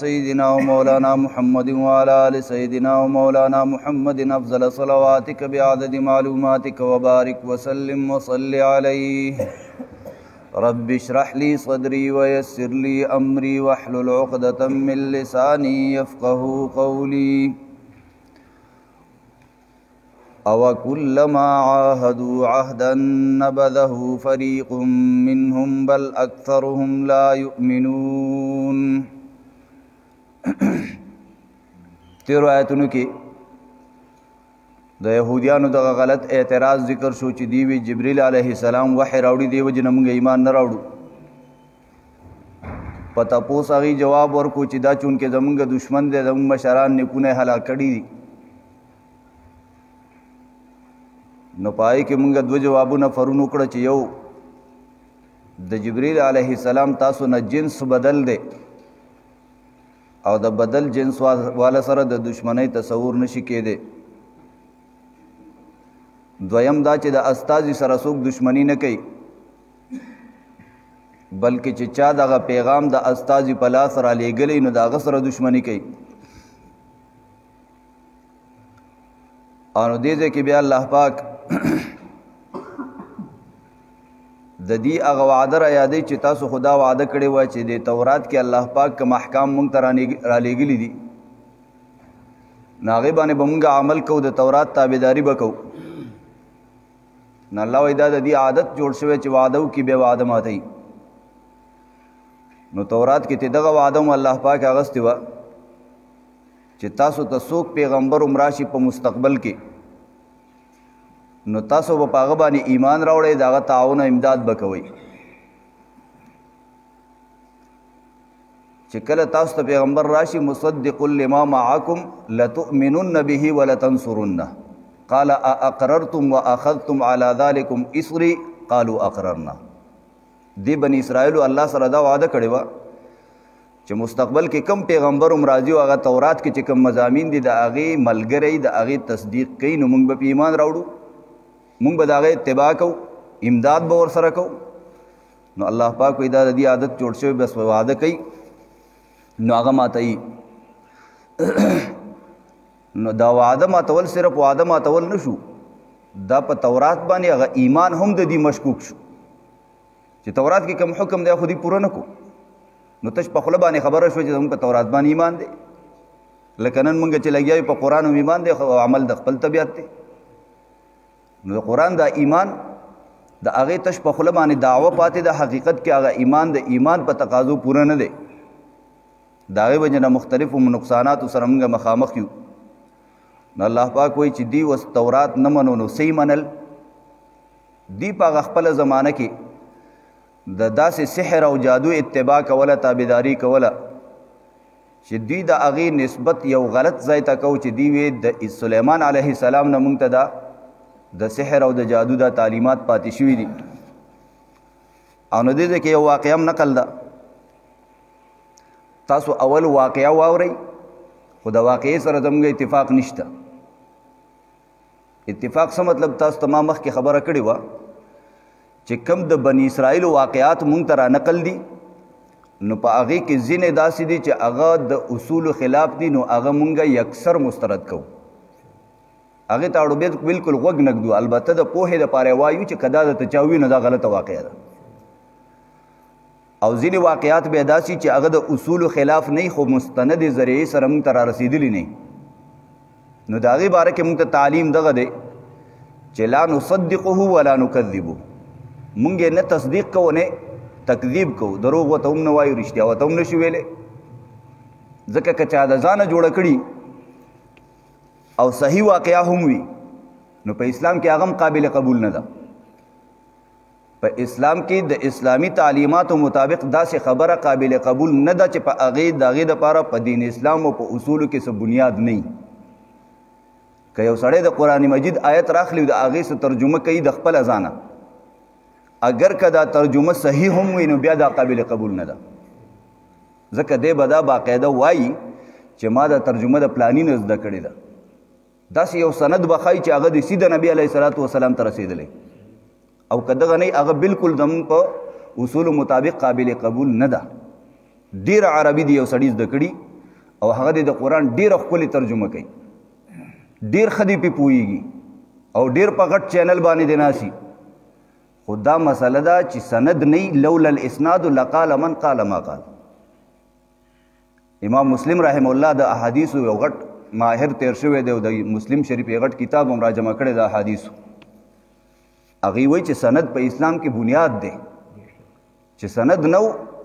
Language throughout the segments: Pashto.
سيدنا ومولانا محمد وعلى آل سيدنا ومولانا محمد أفضل صلواتك بعدد معلوماتك وبارك وسلم وصل عليه رب اشرح لي صدري ويسر لي أمري واحلل عقدة من لساني يفقهوا قولي أو كلما عاهدوا عهدا نبذه فريق منهم بل أكثرهم لا يؤمنون. تیرو آیتونو کې د یهودیانو دغه غلط اعتراض ذکر شو چې دی وی جبرئیل علیه السلام وحی راوړي دی وجه موږ ایمان نه راوړو. په تپوس هغې جواب ورکو چې دا چونکې زموږ دشمن دی زموږ مشران نیکونه یې هلاک کړي دي. نو پای کې موږ دوه جوابونه فرون وکړه چې یو د جبرئیل علیه السلام تاسو نه جنس بدل دی او د بدل جنس والا سره د دشمنی تصور نشي کېدی. دویم دا چې د استازي سره څوک دشمنی نه کوي بلکې چې چا دغه پیغام د استازي په لاس را لیږلی نو د هغه سره دشمنی کوي. او نو دې ځای کې بیا الله پاک د دې هغه وعده را یادوي چې تاسو خدا وعده کړې وه چې د تورات کې الله پاک کوم احکام موږ ته رالیږلي دي نو هغې باندې به موږ عمل کوو، د تورات تابعداري به کوو. نو الله وایي دا د دې عادت جوړ شوی چې وعده وکړي بیا وعده ماتوي. نو تورات کې ته دغه وعده هم الله پاک اغستې وه چې تاسو ته څوک پیغمبر هم راشي په مستقبل کې نو تاسو به په هغه باندې ایمان راوړئ، د هغه تعاون او امداد به کوئ. چې کله تاسو ته پیغمبر راشي مصدق لما معکم لتؤمنن به ولتنصرنه قال اقررتم واخذتم على ذلكم اصري قالوا اقررنا. دی بنی اسرائیلو الله سره دا وعده کړې وه چې مستقبل کې کم پیغمبر هم راځي او هغه تورات کې چې کم مضامین دي د هغې ملګری د هغې تصدیق کوي نو موږ به په ایمان راوړو، موږ به د هغې اتباع کوو، امداد به ورسره کوو. نو الله پاک وایي دا د دې عادت جوړ شوی بس وعده کوي نو هغه ماتوي. نو دا وعده ماتول صرف وعده ماتول نه شو، دا په تورات باندې هغه ایمان هم د دې مشکوک شو چې تورات کې کوم حکم دی خو دې پوره نه کو. نو تش په خوله باندې خبره شوه چې زموږ په تورات باندې ایمان دی، لکه نن موږ چې لګیا یو په قرآن هم ایمان دی خو عمل د خپل طبیعت دی. نو د قرآن دا ایمان د هغې تش په خوله باندې دعوه پاتې د حقیقت کې هغه ایمان د ایمان په تقاضو پوره نه دی. د هغې وجې نه مختلفو نقصاناتو سره موږ مخامخ یو. نو الله پاک وایي چې دی اوس تورات نه منو نو څه منل؟ دی په هغه خپله زمانه کې د داسې سحر او جادو اتباع کوله، تابعداري کوله چې دوی د هغې نسبت یو غلط ځای ته کو چې دوی وی د سلیمان علیه السلام نه موږ ته دا د سحر او د جادو دا تعلیمات پاتې شوي دي. او نو دې ځای کې یو واقعه هم نقل ده. تاسو اول واقعه واورئ خو د واقعې سره زموږ اتفاق نشته. اتفاق څه مطلب؟ تاسو ته ما مخکې خبره کړې وه چې کم د بني اسرائیلو واقعات مونږ ته را نقل دي نو په هغې کې ځینې داسې دي چې هغه د اصولو خلاف دي نو هغه مونږ یکسر مسترد کوو، هغې ته اړو بلکل غوږ نږدو. البته د پوهې دپاره وایو چې که دا درته چا ووي نو دا غلطه واقعه ده. او ځینې واقعات بیا داسې چې هغه د اصولو خلاف نه خو مستند ذریعې سره مونږ ته را رسېدلي نه نو د هغې باره کې مونږ ته تعلیم دغه دی چې لا نصدقه ولا نکذبه، مونږ یې نه تصدیق کوو نه تکذیب کوو، دروغ ورته هم نه وایو، رښتیا ورته هم نشو ویلی. ځکه که چا د ځانه جوړه کړي او صحیح واقعه هم وي نو په اسلام کې هغه هم قابل قبول نه ده. په اسلام کې د اسلامي تعلیماتو مطابق داسې خبره قابل قبول نه ده چې په هغې د هغې دپاره په دین اسلام او په اصولو کې څه بنیاد نه وي. که یو سړی د قرآن مجید آیت راخلي د هغې څه ترجمه کوي د خپله ځانه، اگر که دا ترجمه صحیح هم وي نو بیا دا قابل قبول نه ده. ځکه دی به دا باقاعده وایي چې ما دا ترجمه د پلاني نه زده کړې ده، داسې یو سند به ښایي چې هغه د سیده نبي علیه الصلاة والسلام ته رسېدلی، او که دغه نه هغه بلکل زموږ په اصولو مطابق قابل قبول نه ده. ډېره عربي دی یو سړي زده کړي او هغه د قرآن ډېره ښکلې ترجمه کوي، ډېر ښه دی پې پوهېږي او ډېر په غټ چینل باندې دی ناسي. خو دا مسله ده چې سند نه لولا الاسناد لقال من قال ما قال. امام مسلم رحم الله د احادیثو یو غټ ماهر تیر شوی دی او د مسلم شریف یو غټ کتاب هم راجمع کړی د احادیثو. هغوی وایي چې سند په اسلام کې بنیاد دی، چې سند نه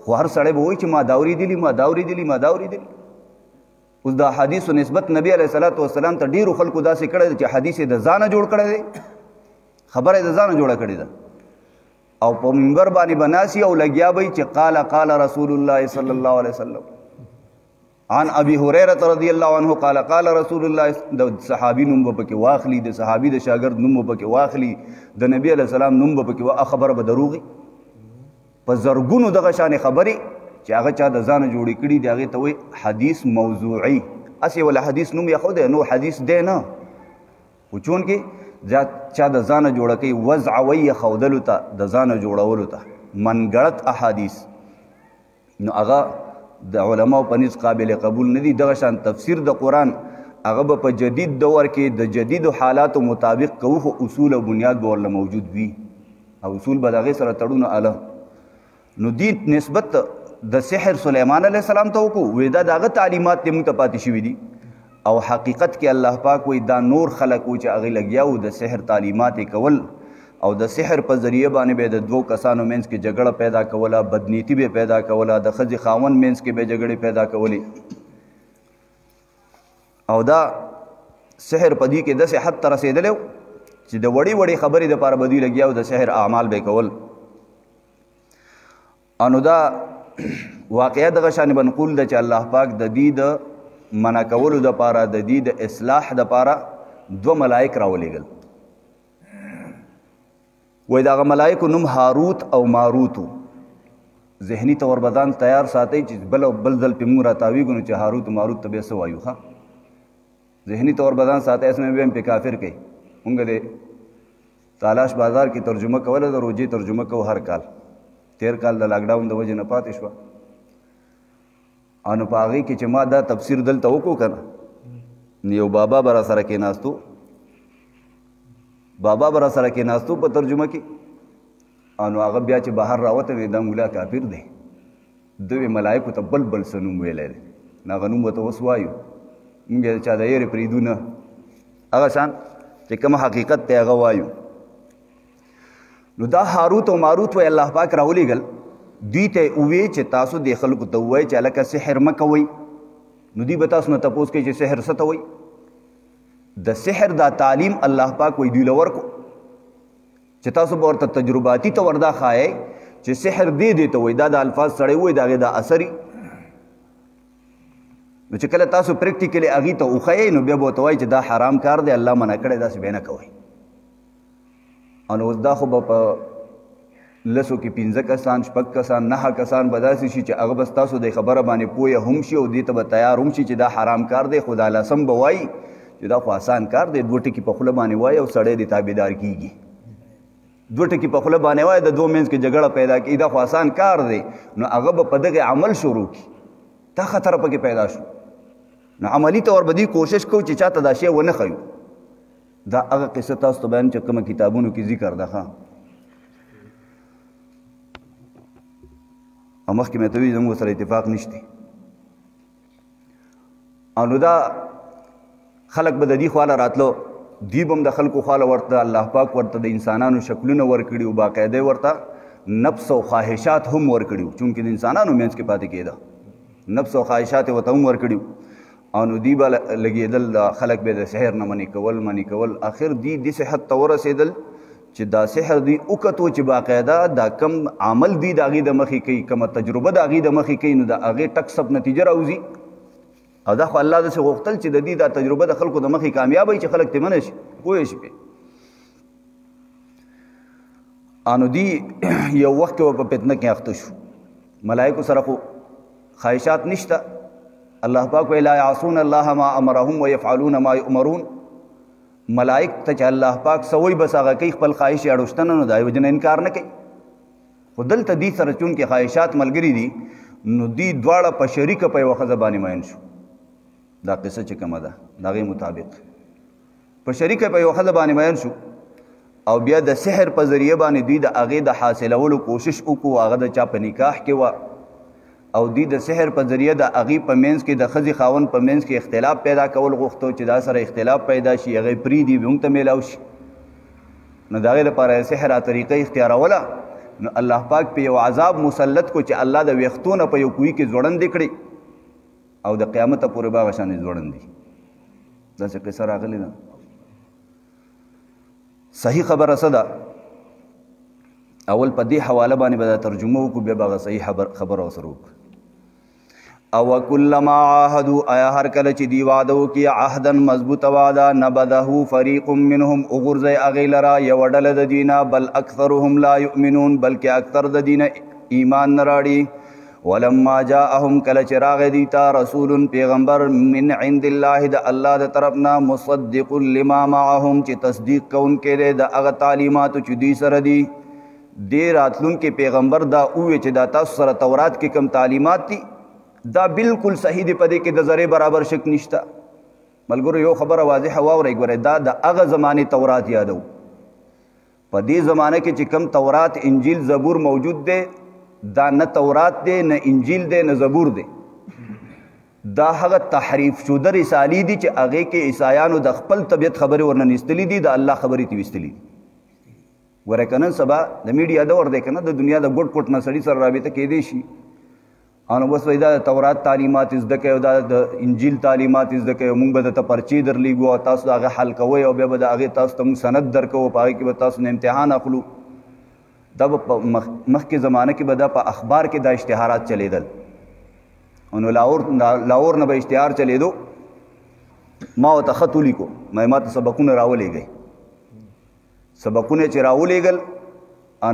خو هر سړی به وایي چې ما دا اورېدلي ما دا اورېدلي ما دا اورېدلي. اوس د حدیثو نسبت نبی علیه صلات وسلام ته ډېرو خلکو داسې کړی دی چې حدیث یې د ځانه جوړ کړی دی، خبره یې د ځانه جوړه کړې ده او په منبر باندې به ناسي او لګیا به چې قال رسول الله صلی الله علیه وسلم عن ابي هريره رضی الله عنه قال رسول الله. د صحابي نوم به پکې واخلي، د صحابي د شاګرد نوم به پکې واخلي، د نبی علیه السلام نوم به پکې خبره به دروغي. په زرګونو دغه شانې خبرې چې هغه چا د ځانه جوړې کړي دي هغې ته وایي حدیث موضوعي. هسې ولا حدیث نوم یې نو حدیث دی نه، خو چونکې چا د ځانه جوړه کوي وضع وی ښودلو ته د ځانه جوړولو ته منګړت احادیث، نو هغه د علماو په نزد قابل قبول نه دي. دغه شان تفسیر د قرآن هغه به په جدید دور کې د جدیدو حالاتو مطابق کوو، خو اصول او بنیاد به ورله موجود وي او اصول به د هغې سره تړونه اله. نو دې نسبت د سحر سلیمان علیه السلام ته وکړو، وایي دا د هغه تعلیمات دې موږ ته پاتې شوي دي او حقیقت کې الله پاک وایي دا نور خلک و چې هغې لګیا وو د سحر تعلیمات یې کول او د سحر په ذریعه باندې به د دوو کسانو منځ کې جګړه پیدا کوله، بدنیتي به پیدا کوله، د ښځې خاوند منځ کې به جګړې پیدا کولې او دا سحر په دې کې داسې حد ته رسېدلی و چې د وړې وړې خبرې دپاره به دوی لګیا و د سحر اعمال به یې کول. نو دا واقعه دغه شانې به نقول ده چې الله پاک د دې د منع کولو دپاره د دې د اصلاح دپاره دوه ملائک راولېږل. وایي د هغه ملایکو نوم هاروت او ماروت و. ذهني طور به ځان تیار ساتئ چې بل ځل پې مونږ راتاویږو نو چې هاروت و ماروت ته بیا څه وایو. ښه ذهني طور به ځان ساتئ، اسمه بیا هم پې کافر کوي. مونږ د تالاش بازار کې ترجمه کوله، د روجې ترجمه کوو هر کال. تیر کال د لاکډاون د وجې نه پاتې شوه نو په هغې کې چې ما دا تفسیر دلته وکړو که نه، یو بابا به را سره کېناستو، بابا به را سره کېناستو په ترجمه کې نو هغه بیا چې بهر راوته وی دا مولا کافر دی، دوی ملایکو ته بل څه نوم ویلی دی، نو هغه نوم ورته اوس وایو، مونږ یې چا د یېرې پرېږدو نه، هغه شان چې کوم حقیقت دی هغه وایو. نو دا هاروت او ماروت وی الله پاک راولېږل، دوی ته ووایي چې تاسو دې خلکو ته ووایئ چې هلکه سحر مه کوئ. نو دوی به تاسو نه تپوس کوي چې سحر څه ته وایي. د سحر دا تعلیم الله پاک وی دوی له ورکو چې تاسو به ورته تجرباتي طور دا ښایئ چې سحر دې ته وایي، دا د الفاظ سړی وایي د هغې دا اثري. نو چې کله تاسو پریکټیکلی هغې ته وښیئ نو بیا به ورته وایي چې دا حرام کار دی، الله منع کړی، داسې به نه کوئ. نو اوس دا خو به په لسو کې 15 کسان 6 کسان 9 کسان به داسې شي چې هغه بس تاسو د خبره باندې پوهه هم شي او دې ته به تیار هم شي چې دا حرام کار دی، خو دا لسم به وایي چې دا خو آسان کار دی، 2 ټکي په خوله باندې وایي او سړی دې تابعدار کېږي. 2 ټکي په خوله باندې وایي د دوه منځ کې جګړه پیدا کېږي، دا خو آسان کار دی، نو هغه به په دغې عمل شروع کړي، دا خطر پکې پیدا شو. نو عملي طور به دې کوشش کوو چې چاته دا شی ونه ښیو. دا هغه قصه تاسو ته بیان چې کومه کتابونو کې ذکر ده. ښه او مخکې مې ته وي زموږ سره اتفاق نشته. نو دا خلک به د دې خواله راتلو، دوی به هم د خلکو خواله ورته الله پاک ورته د انسانانو شکلونه ورکړي او باقاعده ورته نفس او خواهشات هم ورکړي، چونکې د انسانانو منځ کې پاتې کېده، نفس او خواهشات ورته هم ورکړي. نو دوی به لګېدل، خلک به د سحر نه منې کول. آخر دوی داسې حد ته ورسېدل چې دا سحر دوی وکتو چې باقاعده دا کم عمل دوی د هغې د مخې کوي، کومه تجربه د هغې د مخې کوي، نو د هغې ټک سب نتیجه راوځي. او دا خو الله داسې غوښتل چې د دې دا تجربه د خلکو د مخې کامیاب وي چې خلک ترې منع شي، پوه شي پرې. نو دوی یو وخت کې په فتنه کې اخته شو. ملایکو سره خو خواهشات نشته، الله پاک وی لا یعصون الله ما امرهم ويفعلون ما یؤمرون. ملائک ته چې الله پاک سوی بس هغه کوي، خپل خواهش یې اړوشتنه نو د هغې وجې نه انکار نه کوي. خو دلته دوی سره چونکې خواهشات ملګري دي، نو دوی دواړه په شریکه په یوه ښځه باندې مین شو. دا قصه چې کومه ده د هغې مطابق په شریکه په یو ښځه باندې مین شو او بیا د سحر په ذریعه باندې دوی د هغې د حاصلولو کوشش وکړو هغه د چا په نکاح کې وه او دوی د سحر په ذریعه د هغې په منځ کې د ښځې خاوند په منځ کې اختلاف پیدا کول غوښتو چې دا سره اختلاف پیدا شي هغې پرېږدي موږ ته میلاو شي نو د هغې لپاره یې سحر طریقه اختیاروله نو الله پاک په یو عذاب مسلط کو چې الله د ویښتو نه په یو کوی کې ځوړندې کړي او د قیامته پورې به هغه شانې ځوړندي داسې قصه راغلې ده صحیح خبره څه ده اول په دې حواله باندې به دا ترجمه وکړو بیا به هغه صحیح خبره ورسره وکړو او کلما عاهدوا آیا هر کله چې دی وعده وکړي عهدا مضبوطه وعده نبذه فریق منهم وغورځئ هغې لره یوه ډله د دوی نه بل اکثرهم لا یؤمنون بلکې اکثر د دوی نه ایمان نه راړي ولما جاءهم کله چې راغی دوی ته رسول پیغمبر من عند الله د الله د طرف نه مصدق لما معهم چې تصدیق کوونکی دی د هغه تعلیماتو چې دوی سره دي دې راتلونکي پیغمبر دا ووایي چې دا تاسو سره تورات کې کوم تعلیمات دي دا بالکل صحیح دی په دې کې د ذرې برابر شک نشته ملګرو یو خبره واضحه واورئ ګورئ دا د هغه زمانې تورات یادو په دې زمانه کې چې کوم تورات انجیل زبور موجود دی دا نه تورات دی نه انجیل دی نه زبور دی دا هغه تحریف شده رسالې دي چې هغې کې عیسایانو د خپل طبیعت خبرې ورنه نیستلي دي د الله خبرې ترې ویستلي دي ګوره که نن سبا د میډیا دور دی که نه د دنیا د ګوټ پوټ نه سړي سره رابطه کیدی شي او نو بس وایي دا د تورات تعلیمات زده کوئ او دا د انجیل تعلیمات زده کوئ موږ به درته پرچې درلیږو او تاسو د هغه حل کوئ او بیا به د هغې تاسو ته موږ سند درکوو په هغې کې به تاسو نه امتحان اخلو دا به په مخکې زمانه کې به دا په اخبار کې دا اشتهارات چلیدل نو لاهور نه به اشتهار چلیدو ما ورته خط ولیکو ما ته سبقونه راولېږئ سبقونه چې راولېږل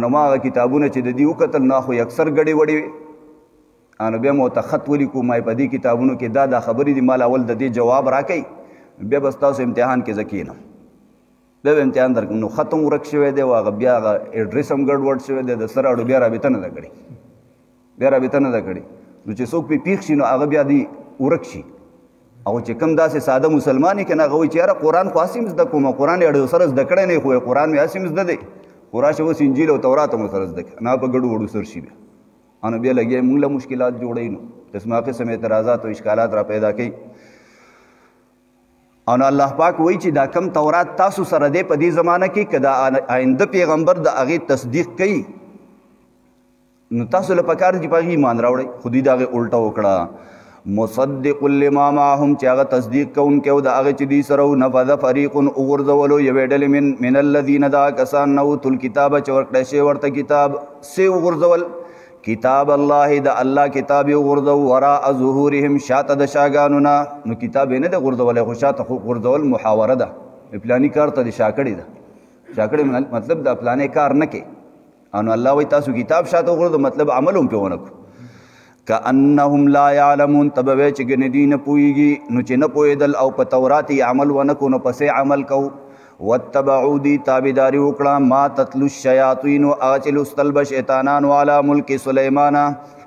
نو ما هغه کتابونه چې د دې وکتل نو خو اکثر ګډې وډې وې نو بیا مو ته خط ولیکو ما په دې کتابونو کې دا خبرې دي مال اول د دې جواب راکئ بیا به ستاسو امتحان کې زه کښېنم بیا به امتحان درکړم نو خط هم ورک شوی دی او هغه بیا هغه ایډرس هم ګډوډ شوی دی د سره اړو بیا رابطه نه ده کړې نو چې څوک پې پیښ شي نو هغه بیا دی ورک شي او چې کوم داسې ساده مسلمان یې که نه هغه وایي چې یاره قرآن خو هسې م زده کوم قرآن یې اړیو سره زده کړی نه خو قرآن مې هسې م زده دی خو راشه اوس انجیل او تورات هم ورسره زده کړه نه په ګډو وړو سر شي بیا نو بیا لګیا موږ له مشکلات جوړوي نو قسمه قسم اعتراضات او اشکالات را پیدا کوي او نو الله پاک وایي چې دا کم تورات تاسو سره دی په دې زمانه کې که دا آینده پیغمبر د هغې تصدیق کوي نو تاسو له پکار دي په هغې ایمان راوړئ خو دوی د هغې الټه وکړه مصدق لما معهم چې هغه تصدیق کوونکی او د هغې چې دوی سره و نفذ فریق وغورځولو یوې ډلې من الذین دا کسان نه اوتو الکتابه چې ورکړی شوی ورته کتاب څه وغورځول کتاب الله د الله کتاب یې وغورځو وراء ظهورهم شاته د شاګانو نه نو کتاب یې نه دی غورځولی خو شاته خو غورځول محاوره ده پلاني کار ته د شاکړې ده شاکړې مطلب د پلانې کار نه کې نو الله وایي تاسو کتاب شاته وغورځو مطلب عمل هم پرې ونه کړو کأنهم لا یعلمون ته به وایي چې ګنې دوی نه پوهېږي نو چې نه پوهېدل او په تورات یې عمل ونه کړو نو پسې عمل کوو واتبعوا دی تابعداري وکړه ما تتلو الشیاطین هغه چې لوستل به شیطانانو علی ملک سلیمان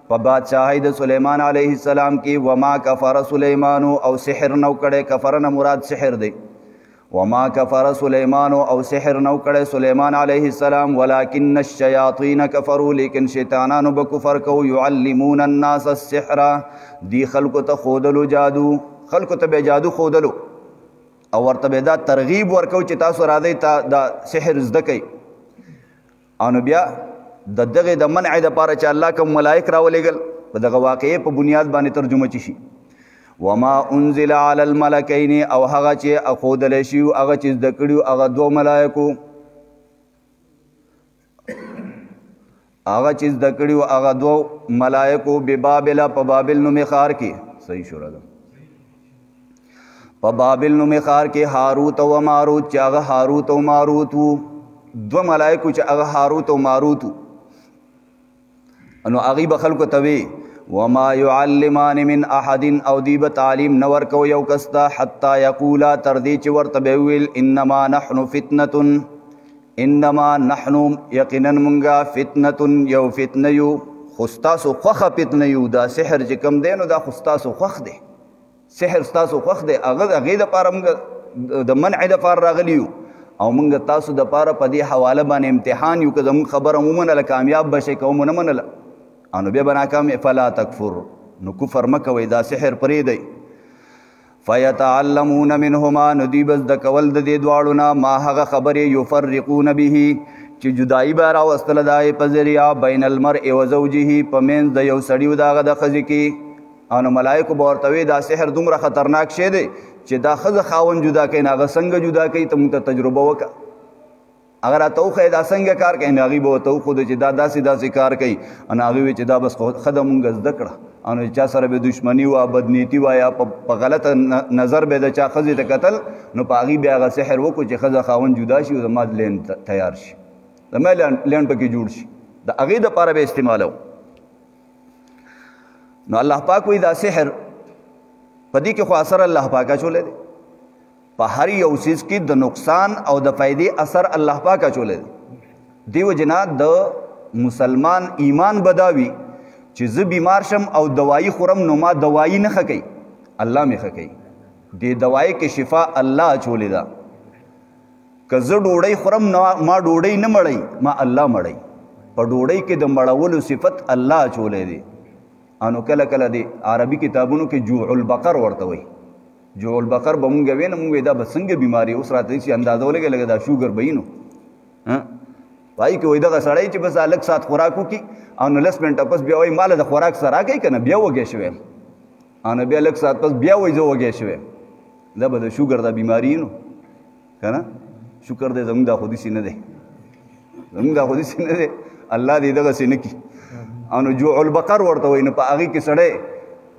په بادشاهۍ د سلیمان علیه السلام کې وما کفر سلیمان او سحر نو کړی کفر نه مراد سحر دی وما کفر سلیمان او سحر نو کړی سلیمان علیه السلام ولکن الشیاطین کفروا لیکن شیطانانو به کفر کو یعلمون الناس السحر دی خلکو ته ښودلو جادو خلکو ته به جادو ښودلو او ورته به دا ترغیب ورکو چې تاسو راځئ دا سحر زده کوئ او نو بیا د دغې د منع دپاره چې الله کوم ملایک راولېږل په دغه واقعې په بنیاد باندې ترجمه چی شي وما انزل علی الملکین او هغه چې اښودلی شي هغه چې زده کړي هغه دوه ملایکو هغه چې زده کړي هغه دوه ملایکو ببابل په بابل نومې ښار کې صحیح شوره ده په بابل نومې ښار کې هاروت او ماروت چې هغه هاروت او ماروت وو دوه ملایکو چې هغه هاروت او ماروت وو نو هغې به خلکو ته وی وما يعلمان من احد او دی به تعلیم نه ورکو یو کس ته حتی یقولا تر دې چې ورته به ویل انما نحن فتنة انما نحن یقینا مونږه فتنة یو فتنه یو خو ستاسو خوښه فتنه یو دا سحر چې کوم دی نو دا خو ستاسو خوښ دی سحر ستاسو خوښ دی هغې دپاره موږ د منع دپاره راغلي یو او موږ تاسو دپاره په دې حواله باندې امتحان یو که زموږ خبره ومنله کامیاب به شئ که ومو نه منله او نو بیا به ناکام فلا تکفر نو کفر مه کوئ دا سحر پرېږدئ فیتعلمون منهما نو دوی به زده کول د دې دواړو نه ما هغه خبرې یفرقون به چې جدایي به راوستله د هغې په ذریعه بین المرء و زوجه په منځ د یو سړي و د هغه د ښځې کې او نو ملایکو به ورته وایي دا سحر دومره خطرناک شی دی چې دا ښځه خاوند جدا کوي نو هغه څنګه جدا کوي ته موږ ته تجربه وکړه هغه راته وښیه دا څنګه کار کوي نو هغوی به ورته وښوده چې دا داسې داسې کار کوي نو هغوی وایي چې دا بس ښه ده مونږ زده کړه او نو چا سره به دشمني وه بدنیتي وه یا په غلطه نظر به د چا ښځې ته کتل نو په هغې بیا هغه سحر وکړو چې ښځه خاوند جدا شي او زما لینډ تیار شي زما لینډ پکې جوړ شي د هغې دپاره به استعمالو نو الله پاک وایي دا سحر په دې کې خو اثر الله پاک اچولی دی په هر یو څیز کې د نقصان او د فایدې اثر الله پاک اچولی دی دیو جنا د مسلمان ایمان بداوي چې زه بیمار شم او دوايي خورم نو ما دوايي نه ښه کوي الله مې ښه کوي دې دوايي کې شفا الله اچولی ده که زه ډوډۍ خورم نو ما ډوډۍ نه مړی ما الله مړی په ډوډۍ کې د مړولو صفت الله اچولی دی انو کله کله دی عربي کتابونو کې جوع البقر ورته وایي جوع البقر به مونږ وی نه مونږ دا به څنګه بیماري اوس راته چې اندازه ولګې لکه دا شوګر به نو وایي که وایي دغه سړی چې بس لږ ساعت خوراک وکړي او نو لس منټه پس بیا وایي ماله د خوراک سره راکوي که نه بیا وږی شوی او نو بیا لږ ساعت پس بیا وایي زه وږی شوی دا به د شوګر دا بیماري نو که نه شکر دی زمونږ دا خو داسې نه دی زمونږ دا خو داسې نه دی الله دې دغسې نه کړي او نو جوع البقر ورته وایي نو په هغې کې سړی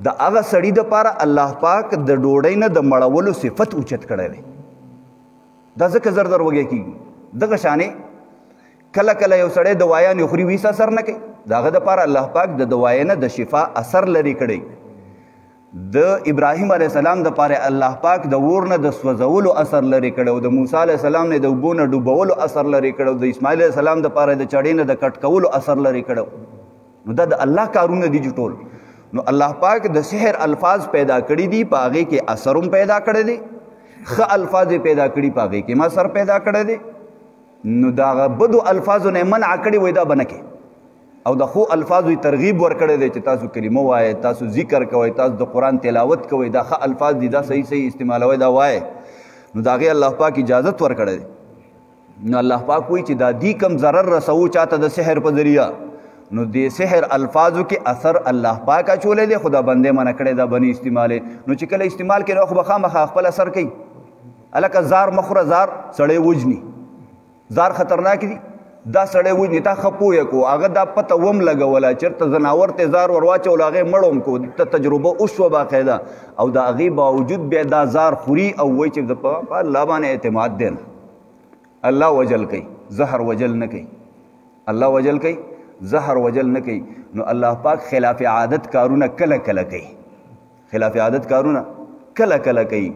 د هغه سړي دپاره الله پاک د ډوډۍ نه د مړولو صفت اوچت کړی دی دا ځکه زر زر وږی کېږي دغه شانې کله کله یو سړی دوايانې خوري ویس اثر نه کوي د هغه دپاره الله پاک د دوايي نه د شفا اثر لرې کړی د ابراهیم علیه السلام دپاره الله پاک د اور نه د سوځولو اثر لرې کړی او د موسی علیه السلام نه د اوبو نه ډوبولو اثر لرې کړی او د اسماعیل علیه السلام دپاره د چړې نه د کټ کولو اثر لرې کړی نو دا د الله کارونه دي ټول نو الله پاک د سحر الفاظ پیدا کړي دي په هغې کې اثر هم پیدا کړی دی ښه الفاظ یې پیدا کړي په هغې کې هم اثر پیدا کړی دی نو د هغه بدو الفاظو نه یې منع کړي وایي دا به نه کوي او د ښو الفاظو یې ترغیب ورکړی دی چې تاسو کلمه وایئ تاسو ذکر کوئ تاسو د قرآن تلاوت کوئ دا ښه الفاظ دي دا صحیح استعمالوئ دا وایئ نو د هغې الله پاک اجازت ورکړی دی نو الله پاک وایي چې دا دی کم ضرر رسوو چاته د سحر په ذریعه نو د سحر الفاظو کې اثر الله پاک اچولی دی خو دا بندې منع کړی دا بني استعمالې نو چې کله استعمال کړي نو خو به خامخا خپل اثر کوي هلکه زار مه خوره زار سړی وجني زار خطرناک دي دا سړی وجني تا ښه پویه کو هغه دا پته وم لګوله چېرته زناور ته زار ور واچول هغې مړ هم کو ته تجربه وشوه باقاعده او د هغې باوجود بیا دا زار خوري او وایي چې په الله باندې اعتماد دی الله وجل کوي زهر وجل نه کوي الله وجل کوي زهر وجل نه کوي نو الله پاک خلاف عادت کارونه کله کله کوي خلاف عادت کارونه کله کله کوي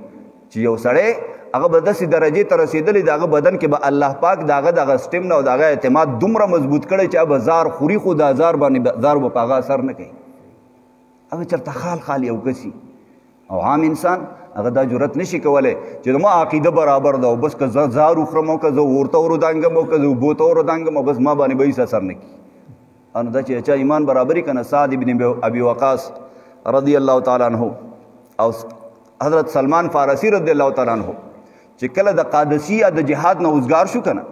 چې یو سړی هغه به داسې درجې ته رسېدلی د هغه بدن کې به الله پاک د هغه دغه سټیم نه او د هغه اعتماد دومره مضبوط کړی چې هغه زار خوري خو دا زار به په هغه اثر نه کوي هغه چېرته خال خال یو کسي او عام انسان هغه دا جرت نشي کولی چې زما عقیده برابر ده او بس که زه زار وخورم او که زه اور ته ورودانګم او که زه اوبو ته ورودانګم او بس ما باندې به هېڅ اثر نه کړي انو دا چې چا ایمان برابري کنه سعد ابن ابي وقاص رضی الله تعالی عنہ او حضرت سلمان فارسی رضی الله تعالی عنہ چې کله د قادسیه د جهاد نه اوزګار شو کنه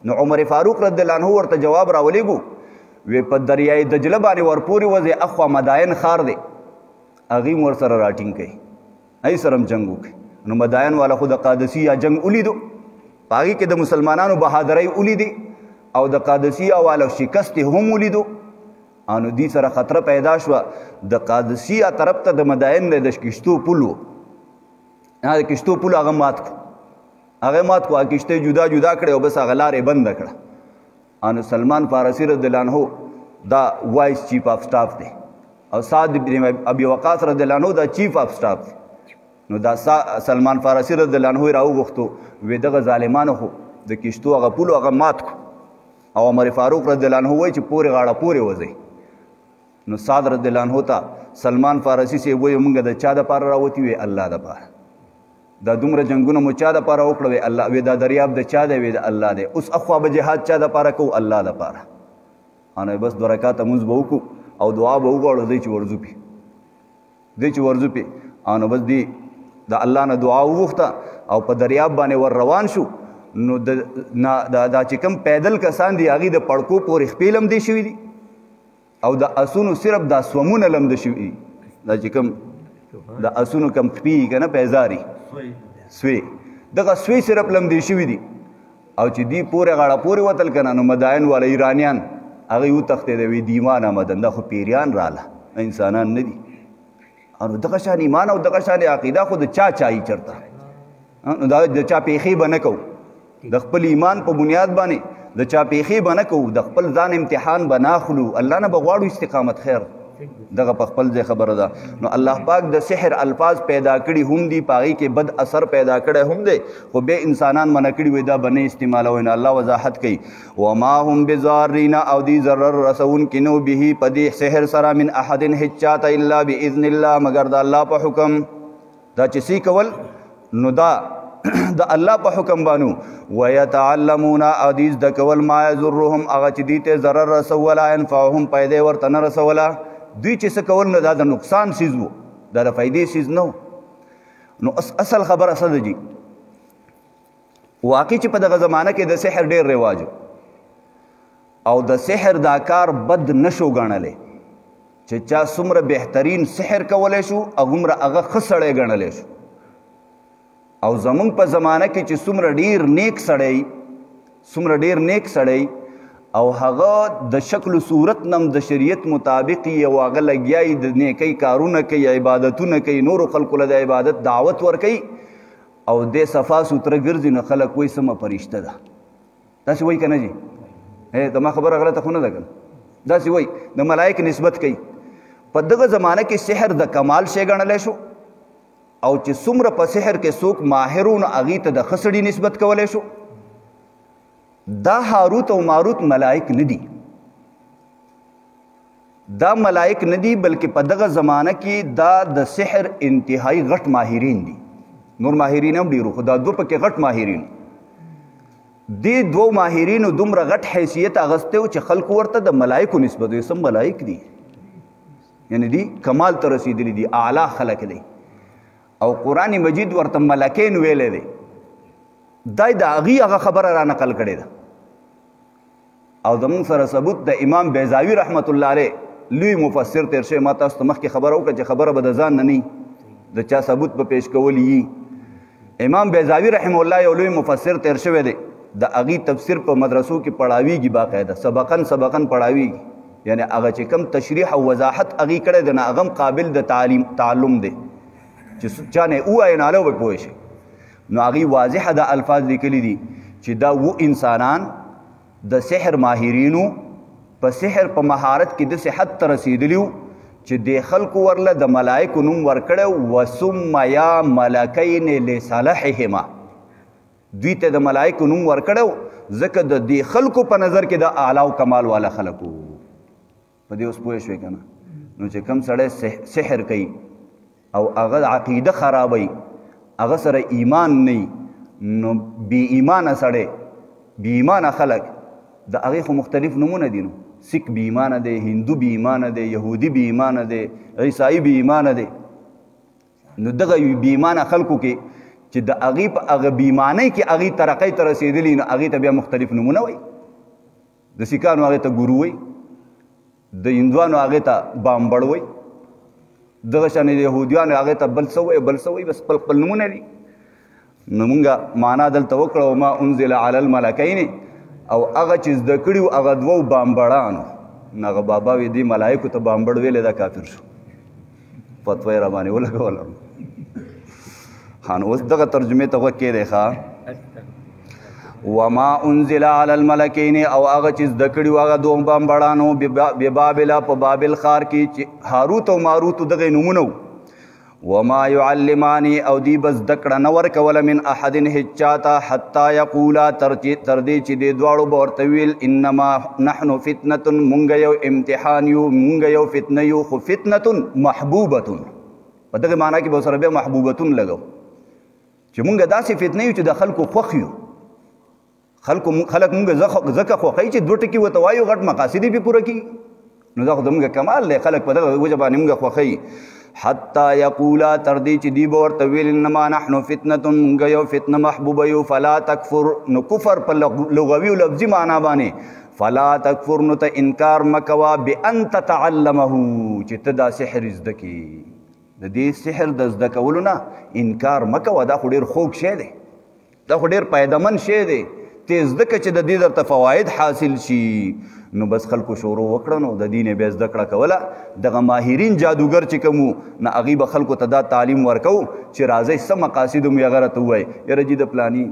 نو عمر فاروق رضی الله عنہ ورته جواب راولېږو وی په دریای دجله باندې ورپورې وځي اخوا مداین خار دی هغې ور سره راټینګ کوي هغې سره هم جنګ وکړي نو مداین والا خو د قادسیه جنګ ولیدو په هغې کې د مسلمانانو بهادرۍ ولیدې او د قادسیه والا شکست هم ولیدو او نو دې سره خطره پیدا شوه د قادسیه طرف ته د مداین نه د کشتو پل و د کشتو پل هغه مات کړو هغه کشتۍ جدا جدا کړې او بس هغه لارې بنده کړه او نو سلمان فارسي رضی الله عنه دا وایس چیف آف سټاف دی او سعد بن ابي وقاص رضی الله عنه دا چیف آف سټاف دی نو دا سلمان فارسي رضی الله عنه یې راوغوښتو وی دغه ظالمانو خو د کشتو هغه پل هغه مات کړو او عمر فاروق رضی الله عنه وایي چې پورې غاړه پورې وځئ نو سعد رضی الله عنه ته سلمان فارسی سی وایي موږ د چا دپاره راوتي وی الله دپاره. دا دومره جنګونه مو چا دپاره وکړه وی الله. وی دا دریاب د چا دی وی د الله دی. اوس اخوا به جهاد چا دپاره کوو الله دپاره. انه بس 2 رکعاته مونځ به وکړو او دعا به وغواړو دی چې ورځو پې دی چې ورځو پې انو بس دی د الله نه دعا وغوښته او په دریاب باندې ور روان شو. نو دا چې کوم پیدل کسان دي هغې د پړکو پورې خپې لمدې شوي دي او د اسونو صرف دا سومونه لمده شوي دي. دا چې کوم د اسونو کم خپې که نه پیزاري سوی دغه سوی صرف لمدې شوي دي او چې دی پورې غاړه پورې وتل که نه نو مداین والا ایرانیان هغه وتښتېده وی د ایمان آمدن دا خو پیریان راله انسانان نه دي. نو دغه شان ایمان او دغه شان عقیده خو د چا چایي چرته نو دا د چا پیښې به نه کوو د خپل ایمان په بنیاد باندې د چا پیښې به نه کوو د خپل ځان امتحان به نه اخلو الله نه به غواړو استقامت خیر دغه په خپل ځای خبره ده. نو الله پاک د سحر الفاظ پیدا کړي هم دي په هغې کې بد اثر پیدا کړی هم دی خو بیا انسانان منع کړي وي دا به نه استعمالوي. نو الله وضاحت کوي وما هم بضارین او دی ضرر رسونکي نو به په دې سحر سره من احد هیڅ چاته الا باذن الله مګر د الله په حکم. دا چې سی کول نو دا د الله په حکم باندې ويتعلمون او دی زده کول ما یضرهم هغه چې دوی ته ضرر رسوله ینفعهم پیدې ورته نه رسوله. دوی چې څه کول نو دا د نقصان سیز و دا د فایدې سیز نه و. نو اصل خبره څه ده جي واقع چې په دغه زمانه کې د سحر ډېر رواج او د سحر دا کار بد نشو ګڼلی چې چا څومره بهترین سحر کولی شو هغومره هغه ښه سړی ګڼلی شو. او زمونږ په زمانه کې چې څومره ډېر نیک سړی او هغه د شکل و صورت نم د شریعت مطابق یو هغه لګیایي د نیکۍ کارونه کوي عبادتونه کوي نورو خلکو له د عبادت دعوت ورکوي او دې صفا سوتره ګرځي نو خلک وایي سمه فرشته ده داسې وایي که نه جي زما خبره غلطه خو نه ده که داسې وایي د ملایک نسبت کوي. په دغه زمانه کې سحر د کمال شی ګڼلی شو او چې څومره په سحر کې څوک ماهر و نو هغې ته د ښه سړي نسبت کولی شو. دا هاروت او ماروت ملائک نه دي بلکې په دغه زمانه کې دا د سحر انتهایی غټ ماهرین دي. نور ماهرین هم ډېرو خو دا دو پکې غټ ماهرین. دې دوو ماهرینو دومره غټ حیثیت اغستی و چې خلکو ورته د ملایکو نسبت وي سم ملایک دي یعنی دی کمال ته رسېدلي دي اعلی خلک دی او قرآن مجید ورته ملکین ویلی دی. دا د هغې هغه خبره را نقل کړې ده او زموږ سره ثبوت د امام بیضاوي رحمت الله علیه لوی مفسر تیر شوی. ما تاسو ته مخکې خبره وکړه چې خبره به د ځان نه نه د چا ثبوت به پیش کولی وي. امام بیضاوي رحمه الله یو لوی مفسر تیر شوی دی د هغې تفسیر په مدرسو کې پړاویږي باقاعده سبقن پړاویږي یعنی هغه چې کم تشریح او وضاحت هغې کړی دی نه هغه قابل د تعلم دی چې چا نه ووایي نو هله به پوه شي. نو هغې واضحه دا الفاظ لیکلي دي چې دا انسانان د سحر ماهرینو په سحر په مهارت کې داسې حد ته رسېدلي وو چې د خلکو ورله د ملایکو نوم ورکړی وسم یا ملکین لصالحهما. دوی ته د ملایکو نوم ورکړی ځکه د دې خلکو په نظر کې د اعلی او کمال والا خلکو. په دې اوس پوه شوې که نه. نو چې کوم سړی سحر کوي او هغه عقیده خرابوي هغه سره ایمان نه نو بی ایمانه سړی بی ایمانه خلک د هغې خو مختلف نومونه دي. نو سکھ بی ایمانه دی هندو بی ایمانه دی یهودي بی ایمانه دی عیسائی بی ایمانه دی. نو دغه بی ایمانه خلکو کې چې د هغې په هغه بی ایمانۍ کې هغې ترقۍ ته رسېدلي نو هغې ته بیا مختلف نومونه وایي. د سیکانو هغې ته ګورو وایي د هندوانو هغې ته بامبړ وایي دغه شانې د یهودیانو هغې ته بل څه وایي بس خپل نومونه دي. نو مونږ معنا دلته وکړه وما انزل علی الملکین او هغه چې زده کړي وو هغه دوو بامبړانو نو هغه بابا وی دې ملایکو ته بامبړ ویلی دا کافر شو فتوا یې راباندې ولګوله. نو اوس دغه ترجمې ته غوږ کېدی ښه وما انزل علی الملکین او هغه چې زده کړي وو هغه دوه بامبړانو ببابل په بابل ښار کې چې هاروت او ماروت دغه نومونه وو وما يعلمانی او دی بس دکړه نور کول من احد هچاتا حتی یقولا تر دې چې دې دواړو به ورته ویل انما نحن فتنه مونږ یو امتحان یو مونږ یو فتنه یو خو فتنه محبوبه په دغه معنا کې به سره بیا محبوبه لګو چې مونږ داسې فتنه یو چې د خلکو خوښ یو خلک مونږ ځکه خوښوي چې دوه ټکي ورته وایو غټ مقاصد یې پرې پوره کړي نو دا خو زموږ کمال دی خلک په دغه وجه باندې مونږ خوښوي حتی یقولا تر دې چې دوی به ورته ویل انما نحن فتنه مونږ یو فتنه محبوبه یو فلا تکفر نو کفر په لغوي او لفظي معنا باندې فلا تکفر نو ته انکار مه کوه بان تتعلمه چې ته دا سحر زده کړي د دې سحر د زده کولو نه انکار مه کوه دا خو ډېر خوږ شی دی دا خو ډېر فایدهمند شی دی ته زده که چې د دې درته فواید حاصل شي نو بس خلکو شروع وکړه نو د دین بیا زده کړه کوله دغه ماهرین جادوګر چې کوم نه هغوی به خلکو ته دا تعلیم ورکو چې راځئ څه مقاصد مو هغه راته ووایي یاره جي د پلاني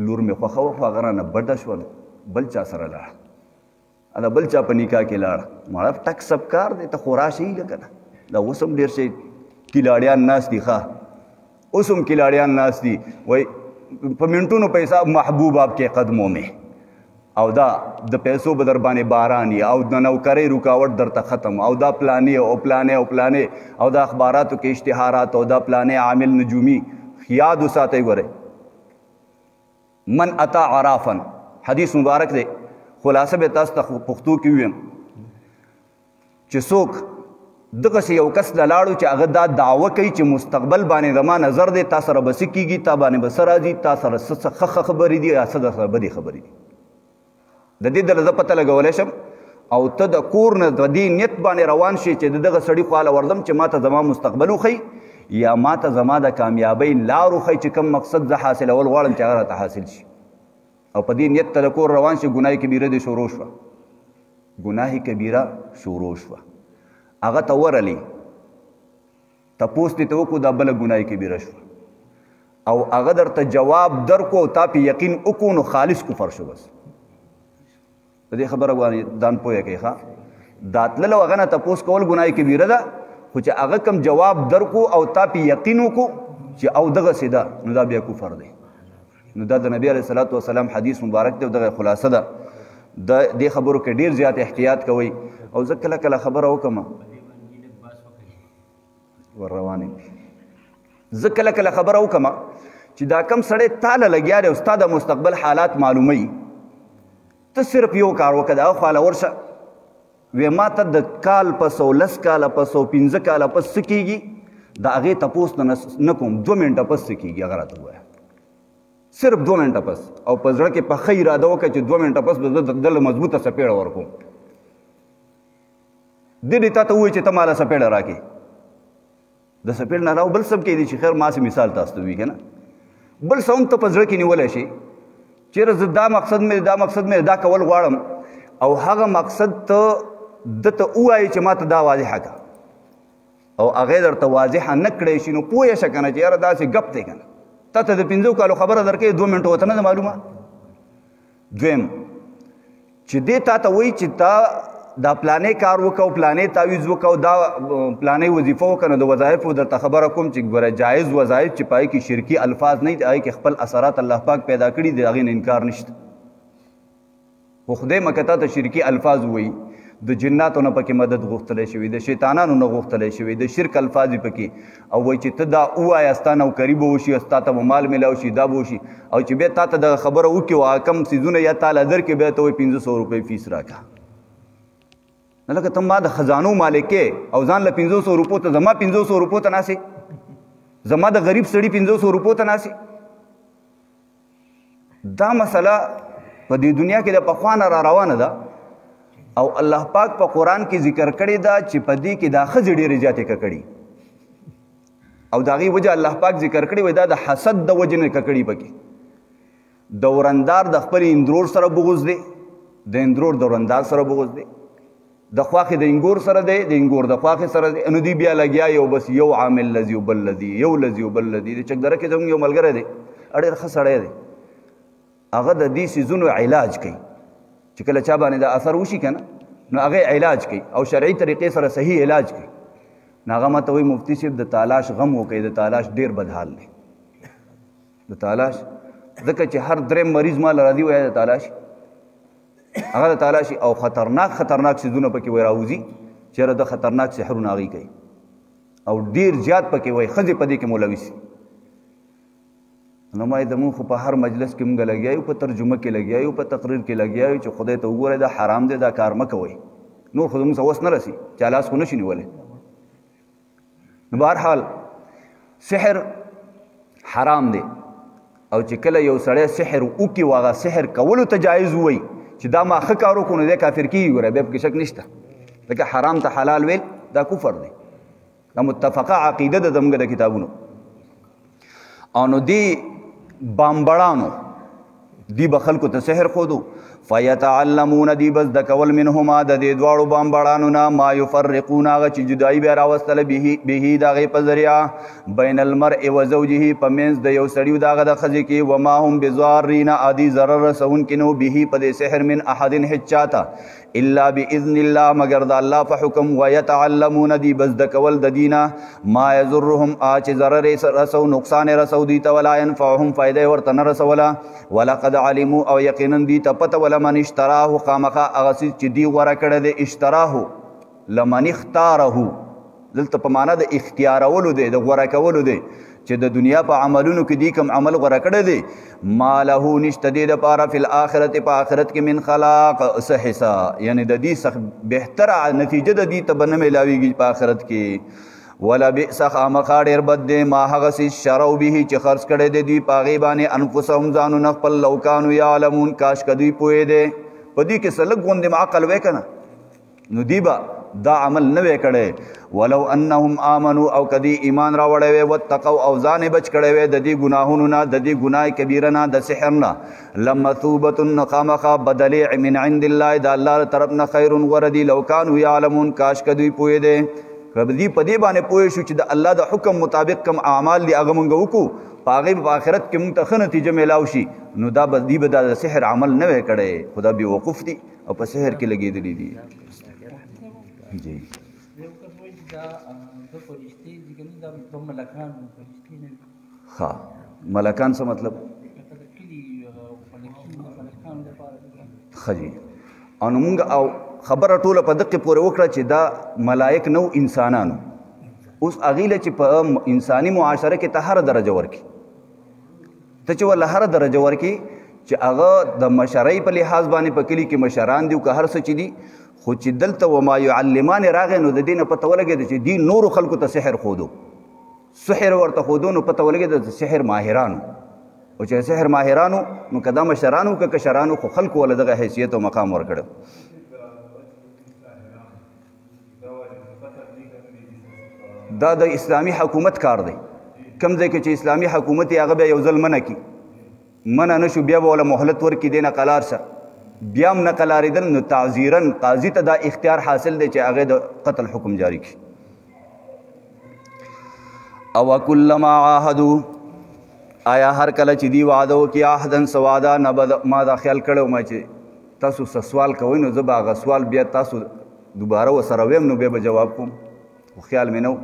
لور مې خوښه وه خو هغه رانه بډه شول بل چا سره لاړه دا بل چا په نکاح کې لاړه ماړه ټک سب کار دی ته خو راشئ که نه دا اوس هم ډېر شی کلاړیان ناست دي ښه اوس هم کلاړیان ناست دي وایي په منټونو پیسہ محبوب آپ کے قدموں میں او دا د پیسو به در باندې بارانی او د نوکرۍ رکاوټ درته ختم او دا پلانې او پلانې او پلانې او دا اخباراتو کې اشتهارات او دا پلانې عامل نجومی یاد وساتئ ګورئ من اتا عرافا حدیث مبارک دی خلاصه به تاسو ته پښتو کې ویم چې څوک دغسې یو کس له لاړو چې هغه دا دعوه کوي چې مستقبل باندې زما نظر دی تا سره به څه کېږي تا باندې به څه راځي تا سره څه ښه خبرې دي یا څه درسره بدې خبرې دي د دې دله زه پته لګولی شم او ته د کور نه د دې نیت باندې روان شي چې د دغه سړي خواله ورځم چې ما ته زما مستقبل وښیي یا ما ته زما د کامیابۍ لار وښیي چې کوم مقصد زه حاصلول غواړم چې هغه راته حاصل شي او په دې نیت ته د کور روان شي ګناه کبیره دې شروع شوه ګناه کبیره شروع شوه هغه ته ورلی تپوس دې ته وکړو دا بله ګناه کبیره شوه او هغه درته جواب درکو او تا پې یقین وکړو نو خالص کفر شو بس په دې خبره باندې ځان پوهه کوي ښه دا تلل او هغه نه تپوس کول ګناه کبیره ده خو چې هغه کوم جواب درکو او تا پې یقین وکړو چې او دغسې ده نو دا بیا کفر دی نو دا د نبي علیه صلات وسلام حدیث مبارک دی او دغه خلاصه ده د دې خبرو کې ډېر زیات احتیاط کوئ او زه کله کله خبره وکړم ورروانې زه کله کله خبره وکړم چې دا کم سړی تاله لګیا دی او ستا د مستقبل حالات معلوموي ته صرف یو کار وکړه د هغه خواله ورشه وی ما ته د کال پس او 10 کاله پس او 15 کاله پس څه کېږي د هغې تپوس نه کوم 2 منټه پس څه کېږي هغه راته ووایه صرف 2 منټه پس او په زړه کې په ښه اراده وکړه چې 2 منټه پس به زه دله مضبوطه څپېړه ورکوم دې تا ته ووایي چې ته ماله څپېړه راکړې د څپېړ نه راو بل څه کې دي چې خیر ما سې مثال تاسو ته وي که نه بل څه هم ته په زړه کې نیولی شي چېرې زه دا مقصد مې دا کول غواړم او هغه مقصد ته دته ووایي چې ما ته دا واضحه کړه او هغې درته واضحه نه کړی شي نو پوه یې شه که نه چې یاره داسې ګپ دی که نه تا ته د 15 کالو خبره درکوي 2 منټو ورته نه ده معلومه دویم چې دې تا ته وایي چې تا دا پلانې کار وکړو پلانې تعویض وکړو دا پلانې وظیفه وکړه نو د وظایفو درته خبره کوم چې ګوره جایز وظایف چې پای کې شرکي الفاظ نه دي هغې کې خپل اثرات الله پاک پیدا کړي د هغې نه انکار نشته خو خدای مکه تا ته شرکي الفاظ ووایي د جناتو نه پکې مدد غوښتلی شوي د شیطانانو نه غوښتلی شوي د شرک الفاظ یې پکې او وایي چې ته دا ووایه ستا نوکري به وشي ستا ته به مال میلاو شي دا به وشي او چې بیا تا ته دغه خبره وکړي او هغه کم څیزونه یا تاله درکړي بیا ته وایي 500 روپۍ فیس راکړه نه لکه ته ما د خزانو مالک کې او ځان له 500 روپو ته زما 500 روپو ته ناسې زما د غریب سړي 500 روپو ته ناسې دا مسله په دې دنیا کې د پخوا نه را روانه ده او الله پاک په قرآن کې ذکر کړی ده چې په دې کې دا ښځې ډېرې زیاتې ککړي او د هغې وجه الله پاک ذکر کړی وایي دا د حسد د وجې نه ککړي پکې د ورندار د خپل اندرور سره بغض دی د اندرور د ورندار سره بغض دی د خواښې د انګور سره دی د انګور د خواښې سره دی نو دوی بیا لګیا یو بس یو عامل لذي بل لذي یو لذي بل لذي د چکدره کې زموږ یو ملګری دی ډېر ښه سړی دی هغه د دې څیزونو علاج کوي چې کله چا باندې دا اثر وشي که نه نو هغې علاج کوي او شرعي طریقې سره صحیح علاج کوي ناغه ماته وایي مفتی صاحب د تالاش غم وکړي، د تالاش ډېر بد حال دی. د تالاش ځکه چې هر درېم مریض ما له راځي وایي د تالاش هغه د تالاشي او خطرناک څیزونه پکې وایي راوځي، چېرې د خطرناک سحرونه هغوی کوي او ډېر زیات پکې وایي ښځې په دې کې مولوي سي. نو ما یې زمونږ خو په هر مجلس کې مونږ لګیا یو، په ترجمه کې لګیا یو، په تقریر کې لګیا یو چې خدای ته وګورئ دا حرام دی، دا کار مه کوئ. نور خو زمونږ څه وس نه رسي، چا لاس خو نشي نیولی. نو بهرحال سحر حرام دی او چې کله یو سړی سحر وکړي او هغه سحر کولو ته جایز ووایي چې دا ما ښه کار وکړو نو دی کافر کېږي. ګوره بیا پکې شک نشته، ځکه حرام ته حلال ویل دا کفر دی، دا متفقه عقیده ده زموږ د کتابونو. او نو دی بامبړانو دی به خلکو ته سحر ښودو، فیتعلمون دی بس د کول منهما د دې دواړو بامبړانو نه ما یفرقون هغه چې جدایي به یې راوستله به د هغې په ذریعه بین المرء و زوجه په منځ د یو سړي د هغه د ښځې کې، وما هم بضارین عادي ضرر رسونکي نو به په دې سحر من احد هېڅ چاته الا باذن الله مگر د الله په حکم. ویتعلمون دی بس د کول د دینه ما یضرهم چې ضرر یې رسو نقصان یې رسو دوی ته، ولا ینفعهم فایده یې ورته نه رسوله. ولقد علموا او یقینا دوی ته پته وله من اشتراه خامخا هغه څیز چې دوی غوره کړی دی. اشتراه لمن اختاره دلته په معنا د اختیارولو دی، د غوره کولو دی چې د دنیا په عملونو کې دی کوم عمل غوره کړی دی. ما له نشته دی دپاره فی الآخرت په آخرت کې من خلاق څه حصه، یعنی د دې څخه بهتره نتیجه د دې ته به نه میلاویږي په آخرت کې. ولا بئس خامخا ډېر بد دی ما هغه څیز شروا به چې خرڅ کړی دی دوی په هغې باندې انفسهم ځانونه خپل لو کانو یعلمون کاش که دوی پوهې دی. په دې کې څه لږ غوندې عقل وی که نه نو دوی به دا عمل نه وی کړی. ولو انهم آمنوا او کدی ایمان راوړی وی واتقوا او ځان بچ کړی وی د دې ګناهونو نه، د دې ګناه کبیره نه، د سحر نه. لمثوبة خامخا بدلې من عند الله د الله طرف نه خیر غوره دي. لو کانوا یعلمون کاش که دوی پوهې دی. که دوی په دې باندې پوه شو چې د الله د حکم مطابق کم اعمال دي هغه مونږ وکړو، په هغې په آخرت کې مونږ ته ښه نتیجه میلاو شي، نو دا به دوی به دا د سحر عمل نه وی کړی، خو دا بېوقوف دي او په سحر کې لګېدلي دي. جی ها ملکان څه مطلب ښه جي. او نو مونږ او خبره ټوله په دقې پورې وکړه چې دا ملایک نو انسانانو. اوس هغې له چې په انساني معاشره کې ته هره درجه ورکړي، ته چې ورله هره درجه ورکړي چې هغه د مشرۍ په لحاظ باندې په کلي کې مشران دي او که هر څه چې دي، خو چې دلته وما یعلمان راغی نو د دې نه پته ولګېده چې دوی نورو خلکو ته سحر ښودو، سحر ورته ښودو، نو پته ولګېده د سحر ماهرانو. او چې سحر ماهرانو نو که دا مشرانو که کشرانو، خو خلکو وله دغه حیثیت او مقام ورکړی. دا د اسلامي حکومت کار دی. کوم ځای کې چې اسلامي حکومت یې هغه بیا یو ځل منع کړي، منع نه شو، بیا به وله مهلت ورکړي، دی نه قلار شه، بیا هم نه قلاریدل، نو تعزیرا قاضي ته دا اختیار حاصل دی چې هغې د قتل حکم جاری کړي. او کلما عاهدوا آیا هر کله چې دی وعده وکړي عهدا څه وعده، نبذ ما دا خیال کړی ما چې تاسو څه سوال کوئ نو زه به هغه سوال بیا تاسو دوباره ورسره ویم نو بیا به جواب کوم، خو خیال مې نه و.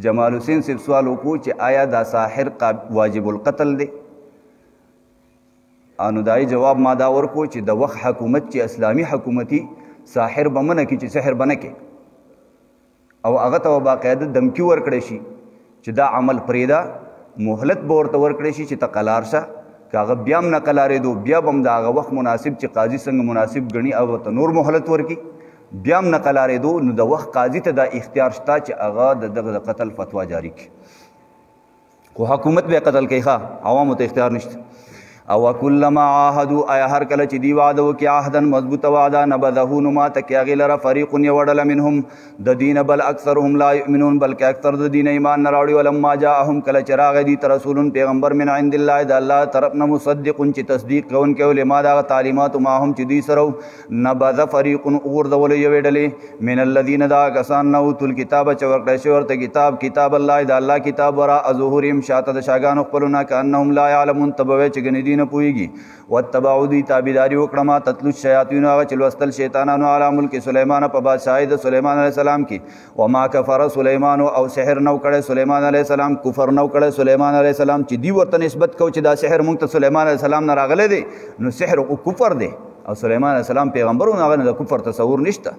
جمال حسین صاحب سوال وکړو چې آیا دا ساحر واجب القتل دی؟ انو دای جواب ما دا ورکو چې د وخت حکومت چې اسلامي حکومتي ساحر به منع کړي چې سحر به نه کوي، او هغه ته باقاعده دمکي ورکړی شي چې دا عمل پرېږده، مهلت به ورته ورکړی شي چې ته قلار شه، که هغه بیا هم نه قلارېدو بیا به هم د هغه وخت مناسب چې قاضي څنګه مناسب ګڼي هغه ته نور مهلت ورکړي، بیا هم نه قلارېدو نو د وخت قاضي ته دا اختیار شته چې هغه د دغه د قتل فتوا جاری کړي. خو حکومت به قتل کوي، ښه عوامو ته اختیار نشته. او کلما عاهدوا آیا هر کله چې دی وعده وکړي عهدا مضبوطه وعده، نبذه نو ماته کړي هغې لره فریق یوه ډله منهم د دینه، بل اکثرهم لا یؤمنون بلکې اکثر د دین ایمان نه راوړي. ولما جاءهم کله چې راغی دوی ته رسول پیغمبر من عند الله د الله طرف نه مصدق چې تصدیق کوونکی و لما د هغه تعلیماتو ما هم چې دوی سره، نبذ فریق وغورځولو یوې ډلې من الذین دا کسان نه اوتو الکتاب چې ورکړی شوی ورته کتاب الله د الله کتاب وراء ظهورهم شاته د شاګانو خپلو نه، کانهم لا یعلمون ته به وایي چې ګنې دوی نه پوهېږي واتبعوا دوی تابعداري وکړه ما تتلو الشیاطین هغه چې لوستل شیطانانو علی ملک سلیمان په بادشاهۍ د سلیمان علیه السلام کې وما کفر سلیمان او سحر نو کړی سلیمان علیه السلام کفر نو کړی سلیمان علیه السلام چې دی ورته نسبت کو چې دا سحر مونږ ته سلیمان علیه السلام نه راغلی دی نو سحر او کفر دی او سلیمان علیه السلام پیغمبرونه هغه نه د کفر تصور نشته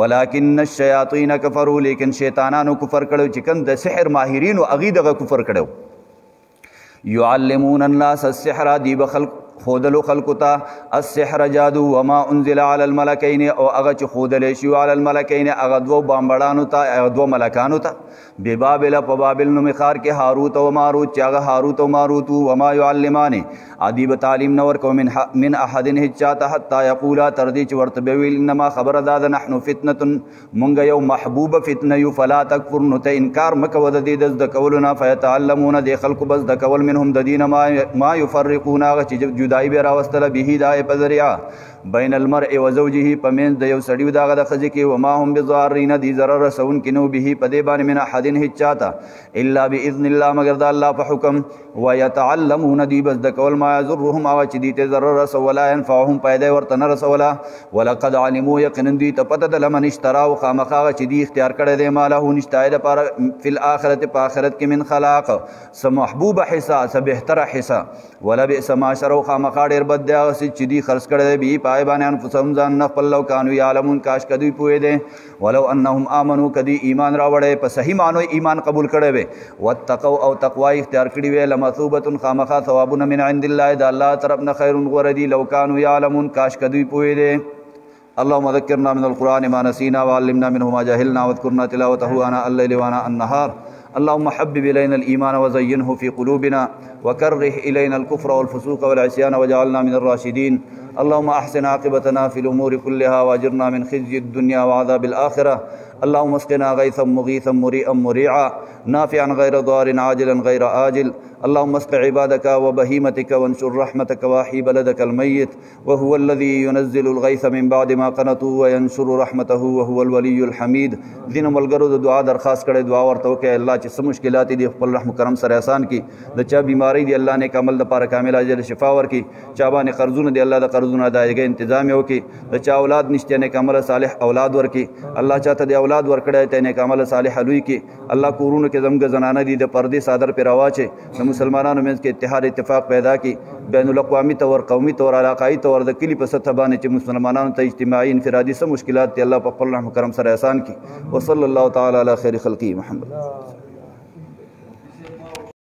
ولکن الشیاطین کفروا لیکن شیطانانو کفر کړو چې کوم د سحر ماهرینو هغې دغه کفر کړو یعلمون الناس السحر دی بخلق خودلو خلقو ته السحر جادو وما انزل على الملکین او هغه چې خودلی شي علی الملکین هغه دوه بامبړانو ته هغه دوه ملکانو ته ببابل په بابل نومې ښار کې هاروت او ماروت چې هغه هاروت او ماروت وما یعلمان ادي به تعلیم نه ورکوه من احد هیڅ چاته حتی یقولا تر دې چې ورته به ویل انما خبره دا ده نحنو فتنه مونږ یو محبوبه فتنه یو فلا تکفر نو ته انکار مه کوه د دې د زده کولو نه فیتعلمون دې خلکو به زده کول منهم د دې نه ما یفرقون هغه چې جدایي به راوستله به د هغې په ذریعه بین المرء و زوجه په منځ د یو سړي د هغه د ښځې کې وما هم بضارین دي ضرر رسونکي نو به په دې باندې من احد هیڅ چاته الا باذن الله مگر د الله په حکم ویتعلمون دي به زده کول ما یضرهم هغه چې دې ته ضرر رسو ولا ینفعهم پیدا یې ورته نه رسوله ولقد علموا یقینا دوی ته پته ده لمن اشتراو خامخا هغه چې دوی اختیار کړی دی ما له نشته د دپاره فی الآخرت په آخرت کې من خلاق څه محبوبه حصه څه بهتره حصه ولبئس ما شروا خامخا ډېر بد دی هغه څه چې دوی خرڅ کړی دی به پای باندې انفسهم ځان نه خپل لو کانو یعلمون کاش که دوی پوهېدی ولو انهم آمنو که دوی ایمان راوړی په صحیح معنو ایمان قبول کړی وی واتقوا او تقوا اختیار کړي وی لمثوبة خامخا ثوابونه من عند الله د الله طرف نه خیر غوره دي لو کانو یعلمون کاش که دوی پوهېدی اللهم ذکرنا من القرآن ما نسینا وعلمنا منه ما جهلنا واذكرنا تلاوته آناء الليل وآناء النهار اللهم حبب إلينا الإيمان وزينه في قلوبنا وكره إلينا الكفر والفسوق والعصيان واجعلنا من الراشدين اللهم أحسن عاقبتنا في الأمور كلها واجرنا من خزي الدنيا وعذاب الآخرة اللهم اسقنا غيثا مغيثا مريئا مريعا نافعا غير ضار عاجلا غير آجل اللهم اسق عبادك وبهيمتك وانشر رحمتك واحي بلدك الميت وهو الذي ينزل الغيث من بعد ما قنطوا وينشر رحمته وهو الولي الحميد دین ملګرو د دعا درخواست کړي دعا ورته وکړئ الله چې څه مشکلات دي خپل رحم کرم سره آسان کړي د چا بیماری دی الله نیک عمل دپاره کامل اجل شفا ورکړي چا باندې قرضونه دی الله د قرضونو ادایګۍ تنظام یې وکړي د چا اولاد نشته نیک عمل صالح اولاد ورکړي الله چاته د اولاد ورکړی ته نیک عمل صالح لوی کړي الله کورونو کې زموږ زنانه دي د پردې صادر پرې راواچي د مسلمانانو منځ کې اتحاد اتفاق پیدا کړي بین الاقوامي طور قومي طور علاقایي طور د کلي په سطح باندې چې مسلمانانو ته اجتماعي انفرادي څه مشکلات دي الله په خپل رحم کرم سره آسان کړي وصلی الله تعالی علی خیر خلقه محمد